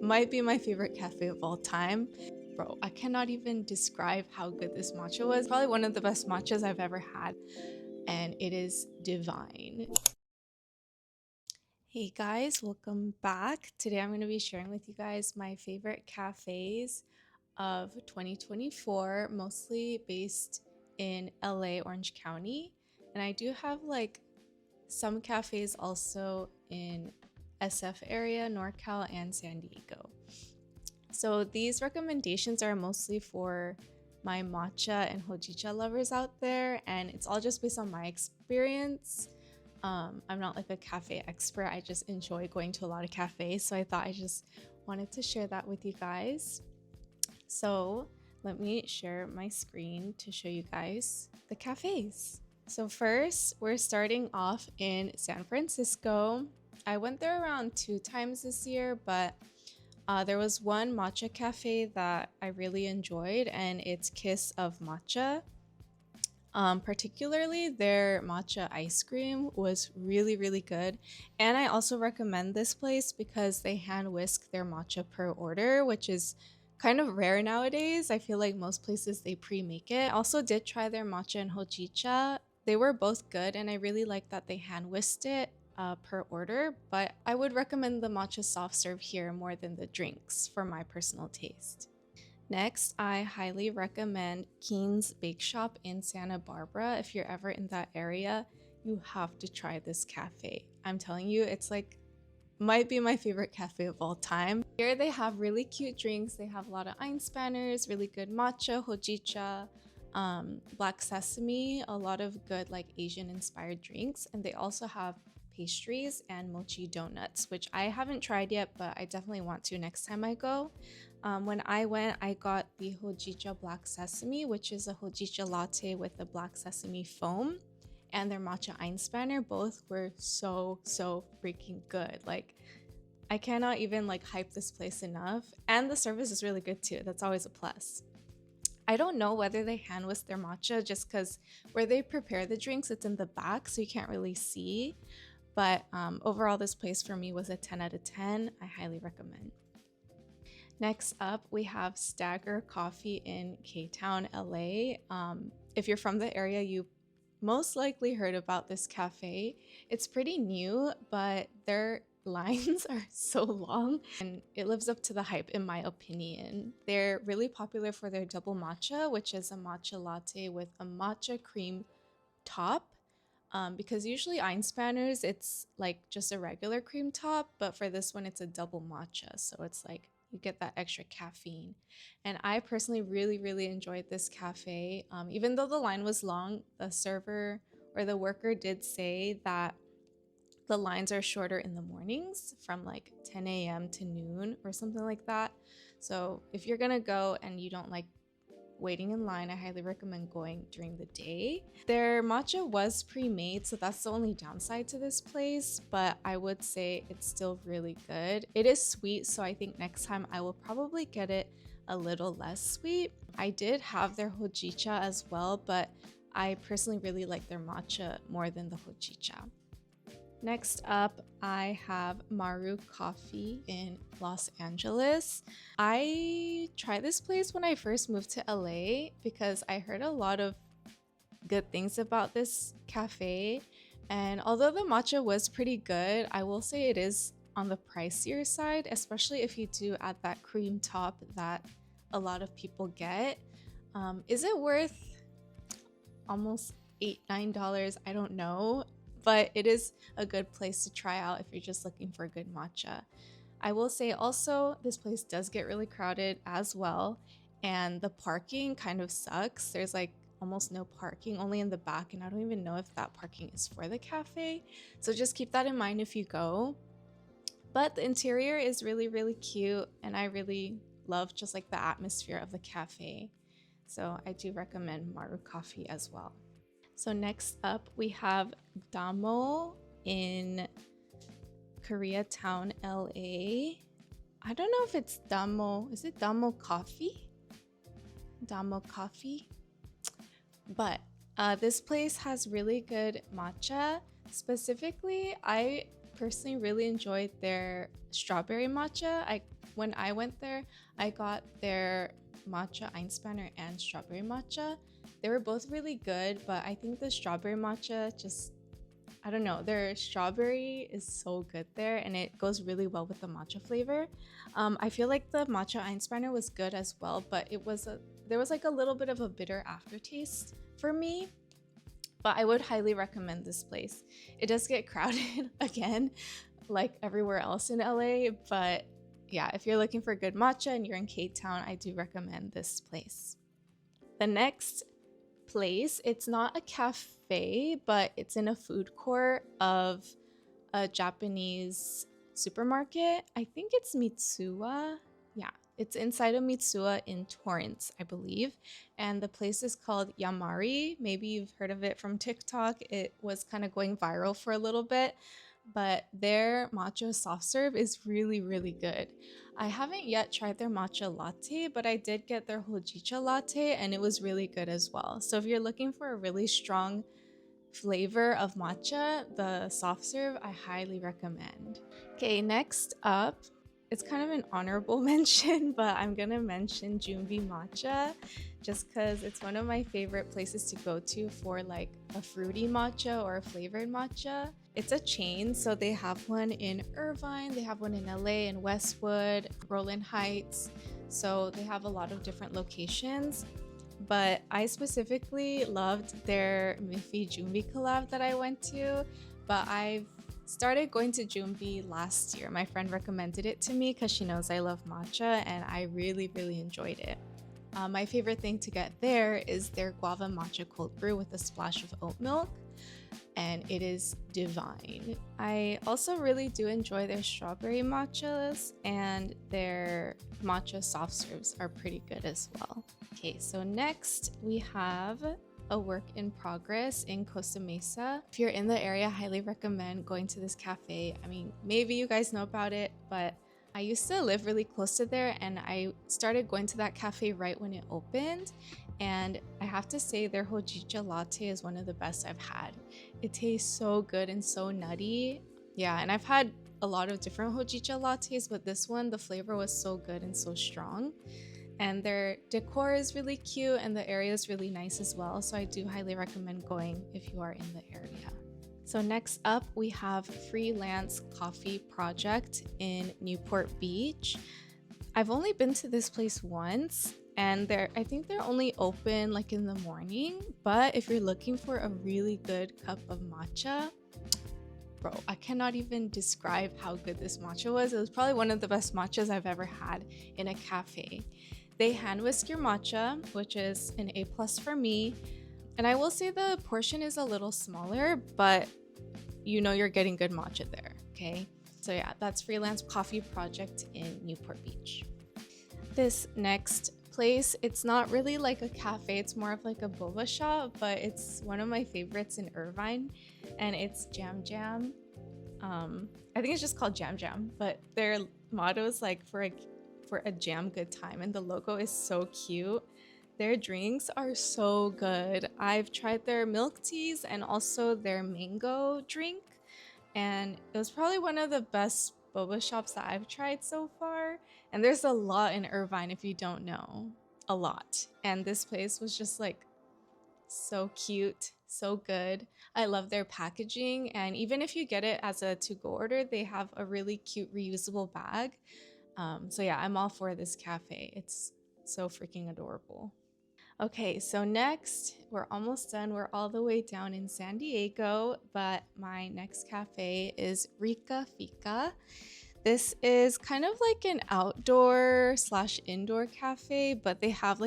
might be my favorite cafe of all time. Bro, I cannot even describe how good this matcha was. Probably one of the best matchas I've ever had, and it is divine. Hey guys, welcome back. Today I'm going to be sharing with you guys my favorite cafes of 2024, mostly based in LA, Orange County. And I do have like some cafes also in SF area, NorCal, and San Diego. So these recommendations are mostly for my matcha and hojicha lovers out there, and it's all just based on my experience. I'm not like a cafe expert. I just enjoy going to a lot of cafes, so I thought I just wanted to share that with you guys. So let me share my screen to show you guys the cafes. So first, we're starting off in San Francisco. I went there around 2 times this year, but there was one matcha cafe that I really enjoyed, and it's Kiss of Matcha. Particularly their matcha ice cream was really good, and I also recommend this place because they hand whisk their matcha per order, which is kind of rare nowadays. I feel like most places they pre-make it. I also did try their matcha and hojicha. They were both good, and I really like that they hand whisked it per order, but I would recommend the matcha soft serve here more than the drinks for my personal taste. Next, I highly recommend Keen's Bake Shop in Santa Barbara. If you're ever in that area, you have to try this cafe. I'm telling you, it's like might be my favorite cafe of all time. Here they have really cute drinks. They have a lot of einspanners, really good matcha, hojicha, black sesame, a lot of good like Asian inspired drinks, and they also have pastries and mochi donuts, which I haven't tried yet, but I definitely want to next time I go. When I went, I got the hojicha black sesame, which is a hojicha latte with the black sesame foam, and their matcha einspanner. Both were so freaking good. Like, I cannot even like hype this place enough, and the service is really good too. That's always a plus. I don't know whether they hand whisk their matcha, just because where they prepare the drinks, it's in the back, so you can't really see. But overall, this place for me was a 10 out of 10. I highly recommend. Next up, we have Stagger Coffee in K-Town, LA. If you're from the area, you most likely heard about this cafe. It's pretty new, but their lines are so long, and it lives up to the hype in my opinion. They're really popular for their double matcha, which is a matcha latte with a matcha cream top. Because usually einspanners, it's like just a regular cream top, but for this one, it's a double matcha. So it's like you get that extra caffeine. And I personally really enjoyed this cafe. Even though the line was long, the server or the worker did say that the lines are shorter in the mornings from like 10 a.m. to noon or something like that. So if you're gonna go and you don't like waiting in line, I highly recommend going during the day. Their matcha was pre-made, so that's the only downside to this place, but I would say it's still really good. It is sweet, so I think next time I will probably get it a little less sweet. I did have their hojicha as well, but I personally really like their matcha more than the hojicha. Next up, I have Maru Coffee in Los Angeles. I tried this place when I first moved to LA because I heard a lot of good things about this cafe. And although the matcha was pretty good, I will say it is on the pricier side, especially if you do add that cream top that a lot of people get. Is it worth almost $8-9? I don't know. But it is a good place to try out if you're just looking for a good matcha. I will say also, this place does get really crowded as well, and the parking kind of sucks. There's like almost no parking, only in the back, and I don't even know if that parking is for the cafe. So just keep that in mind if you go. But the interior is really cute, and I really love just like the atmosphere of the cafe. So I do recommend Maru Coffee as well. So next up, we have Dammo in Koreatown, LA. I don't know if it's Dammo. Is it Dammo Coffee? Dammo Coffee? But this place has really good matcha. Specifically, I personally really enjoyed their strawberry matcha. I when I went there, I got their matcha Einspanner and strawberry matcha. They were both really good, but I think the strawberry matcha just, I don't know, their strawberry is so good there and it goes really well with the matcha flavor. I feel like the matcha Einspanner was good as well, but there was like a little bit of a bitter aftertaste for me. But I would highly recommend this place. It does get crowded again, like everywhere else in LA, but yeah, if you're looking for good matcha and you're in K-Town, I do recommend this place. The next place, it's not a cafe, but it's in a food court of a Japanese supermarket. I think it's Mitsuwa. Yeah, it's inside of Mitsuwa in Torrance, I believe. And the place is called Yamari. Maybe you've heard of it from TikTok. It was kind of going viral for a little bit, but their matcha soft serve is really, really good. I haven't yet tried their matcha latte, but I did get their hojicha latte and it was really good as well. So if you're looking for a really strong flavor of matcha, the soft serve, I highly recommend. Okay, next up, it's kind of an honorable mention, but I'm gonna mention Juni Matcha just because it's one of my favorite places to go to for like a fruity matcha or a flavored matcha. It's a chain, so they have one in Irvine, they have one in LA, in Westwood, Roland Heights. So they have a lot of different locations. But I specifically loved their Miffy Jumbi collab that I went to. But I've started going to Jumbi last year. My friend recommended it to me because she knows I love matcha and I really, really enjoyed it. My favorite thing to get there is their guava matcha cold brew with a splash of oat milk, and it is divine. I also really do enjoy their strawberry matchas, and their matcha soft serves are pretty good as well. Okay, so next we have a work in progress in Costa Mesa. If you're in the area, I highly recommend going to this cafe. I mean, maybe you guys know about it, but I used to live really close to there and I started going to that cafe right when it opened. And I have to say their hojicha latte is one of the best I've had. It tastes so good and so nutty. Yeah, and I've had a lot of different hojicha lattes, but this one, the flavor was so good and so strong. And their decor is really cute and the area is really nice as well. So I do highly recommend going if you are in the area. So next up, we have Freelance Coffee Project in Newport Beach. I've only been to this place once and I think they're only open like in the morning. But if you're looking for a really good cup of matcha, bro, I cannot even describe how good this matcha was. It was probably one of the best matchas I've ever had in a cafe. They hand whisk your matcha, which is an A+ for me. And I will say the portion is a little smaller, but you know you're getting good matcha there, okay? So yeah, that's Freelance Coffee Project in Newport Beach. This next place, it's not really like a cafe, it's more of like a boba shop, but it's one of my favorites in Irvine, and it's Jam Jam. I think it's just called Jam Jam, but their motto is like for a jam good time, and the logo is so cute. Their drinks are so good. I've tried their milk teas and also their mango drink, and it was probably one of the best boba shops that I've tried so far. And there's a lot in Irvine if you don't know, a lot. And this place was just like so cute, so good. I love their packaging, and even if you get it as a to-go order, they have a really cute reusable bag. So yeah, I'm all for this cafe. It's so freaking adorable. Okay, so next, we're almost done. We're all the way down in San Diego, but my next cafe is Rica Fica. This is kind of like an outdoor / indoor cafe, but they have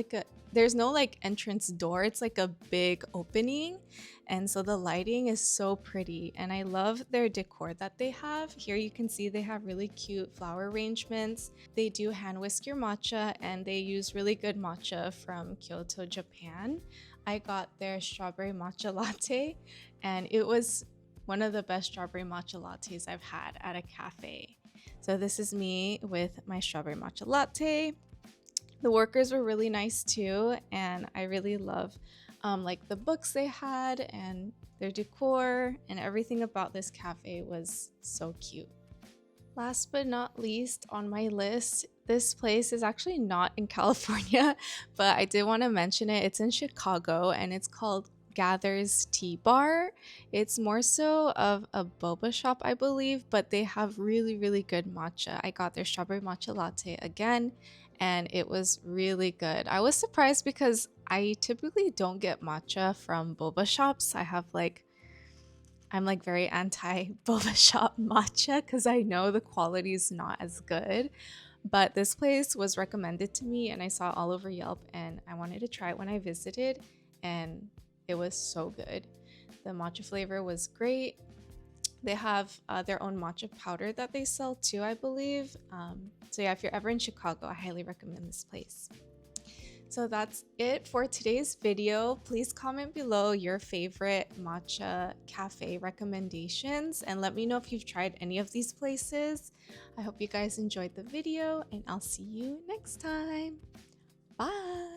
there's no like entrance door. It's like a big opening. And so the lighting is so pretty. And I love their decor that they have. Here you can see they have really cute flower arrangements. They do hand whisk your matcha, and they use really good matcha from Kyoto, Japan. I got their strawberry matcha latte, and it was one of the best strawberry matcha lattes I've had at a cafe. So this is me with my strawberry matcha latte. The workers were really nice too, and I really love like the books they had and their decor, and everything about this cafe was so cute. Last but not least on my list This place is actually not in California, but I did want to mention it. It's in Chicago and it's called Gather's Tea Bar. It's more so of a boba shop, I believe, but they have really, really good matcha. I got their strawberry matcha latte again, and it was really good. I was surprised because I typically don't get matcha from boba shops. I'm like very anti boba shop matcha because I know the quality is not as good. But this place was recommended to me and I saw it all over Yelp and I wanted to try it when I visited, and it was so good. The matcha flavor was great. They have their own matcha powder that they sell too, I believe. So yeah, if you're ever in Chicago, I highly recommend this place. So that's it for today's video. Please comment below your favorite matcha cafe recommendations and let me know if you've tried any of these places. I hope you guys enjoyed the video and I'll see you next time. Bye!